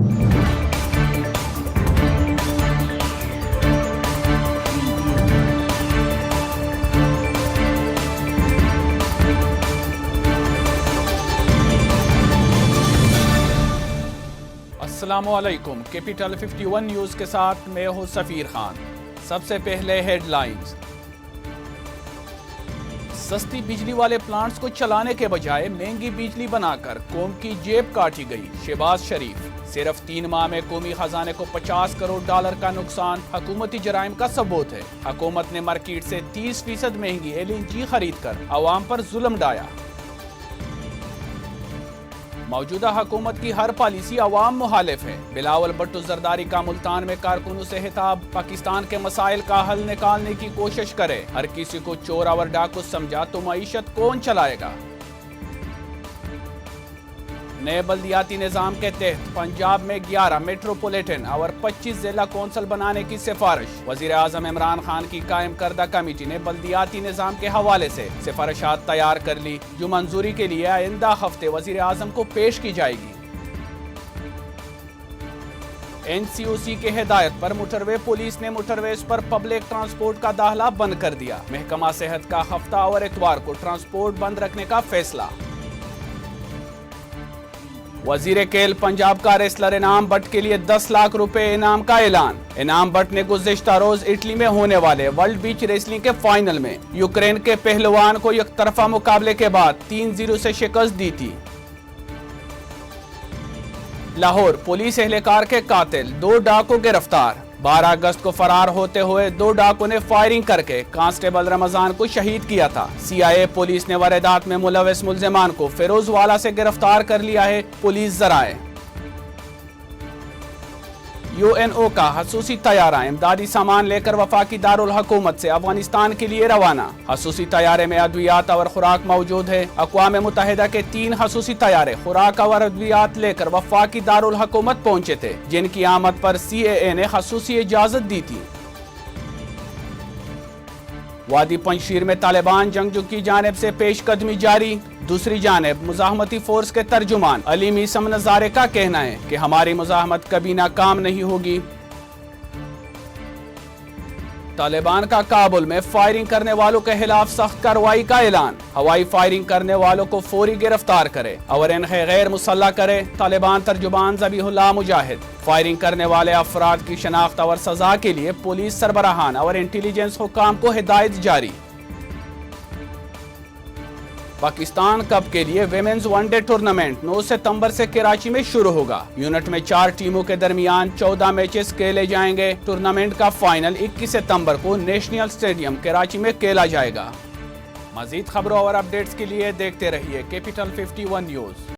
السلام علیکم، capital 51 news کے ساتھ میں ہوں سفیر خان۔ سب سے پہلے ہیڈ لائنز۔ سستی بجلی والے پلانٹس کو چلانے کے بجائے مہنگی بجلی بنا کر قوم کی جیب کاٹی گئی۔ شہباز شریف۔ صرف 3 ماہ میں قومی خزانے کو $50 کروڑ کا نقصان حکومتی جرائم کا ثبوت ہے۔ حکومت نے مارکیٹ سے 30% مہنگی LNG خرید کر عوام پر ظلم ڈھایا۔ موجودہ حکومت کی ہر پالیسی عوام مخالف ہے۔ بلاول بھٹو زرداری کا ملتان میں کارکنوں سے خطاب۔ پاکستان کے مسائل کا حل نکالنے کی کوشش کرے۔ ہر کسی کو چور اور ڈاکو سمجھا تو معیشت کون چلائے گا؟ نئے بلدیاتی نظام کے تحت پنجاب میں 11 میٹروپولیٹن اور 25 ضلع کونسل بنانے کی سفارش۔ وزیر اعظم عمران خان کی قائم کردہ کمیٹی نے بلدیاتی نظام کے حوالے سے سفارشات تیار کر لی، جو منظوری کے لیے آئندہ ہفتے وزیر اعظم کو پیش کی جائے گی۔ NCOC کے ہدایت پر موٹروے پولیس نے موٹرویز پر پبلک ٹرانسپورٹ کا داخلہ بند کر دیا۔ محکمہ صحت کا ہفتہ اور اتوار کو ٹرانسپورٹ بند رکھنے کا فیصلہ۔ وزیر کھیل پنجاب کا ریسلر انعام بٹ کے لیے 10 لاکھ روپے انعام کا اعلان۔ انعام بٹ نے گزشتہ روز اٹلی میں ہونے والے ورلڈ بیچ ریسلنگ کے فائنل میں یوکرین کے پہلوان کو یک طرفہ مقابلے کے بعد 3-0 سے شکست دی تھی۔ لاہور پولیس اہلکار کے قاتل 2 ڈاکو گرفتار۔ 12 اگست کو فرار ہوتے ہوئے 2 ڈاکو نے فائرنگ کر کے کانسٹیبل رمضان کو شہید کیا تھا۔ CIA پولیس نے واردات میں ملوث ملزمان کو فیروز والا سے گرفتار کر لیا ہے، پولیس ذرائع۔ UNO کا خصوصی طیارہ امدادی سامان لے کر وفاقی دارالحکومت سے افغانستان کے لیے روانہ۔ خصوصی طیارے میں ادویات اور خوراک موجود ہے۔ اقوام متحدہ کے 3 خصوصی طیارے خوراک اور ادویات لے کر وفاقی دارالحکومت پہنچے تھے، جن کی آمد پر CAA نے خصوصی اجازت دی تھی۔ وادی پنجشیر میں طالبان جنگجو کی جانب سے پیش قدمی جاری۔ دوسری جانب مزاحمتی فورس کے ترجمان علی میسم نظارے کا کہنا ہے کہ ہماری مزاحمت کبھی ناکام نہیں ہوگی۔ طالبان کا کابل میں فائرنگ کرنے والوں کے خلاف سخت کارروائی کا اعلان۔ ہوائی فائرنگ کرنے والوں کو فوری گرفتار کرے اور انہیں غیر مسلح کرے۔ طالبان ترجمان ذبیح اللہ مجاہد۔ فائرنگ کرنے والے افراد کی شناخت اور سزا کے لیے پولیس سربراہان اور انٹیلیجنس حکام کو ہدایت جاری۔ پاکستان کپ کے لیے ویمنز ون ڈے ٹورنامنٹ 9 ستمبر سے کراچی میں شروع ہوگا۔ یونٹ میں 4 ٹیموں کے درمیان 14 میچز کھیلے جائیں گے۔ ٹورنامنٹ کا فائنل 21 ستمبر کو نیشنل اسٹیڈیم کراچی میں کھیلا جائے گا۔ مزید خبروں اور اپڈیٹس کے لیے دیکھتے رہیے کیپٹل 51 نیوز۔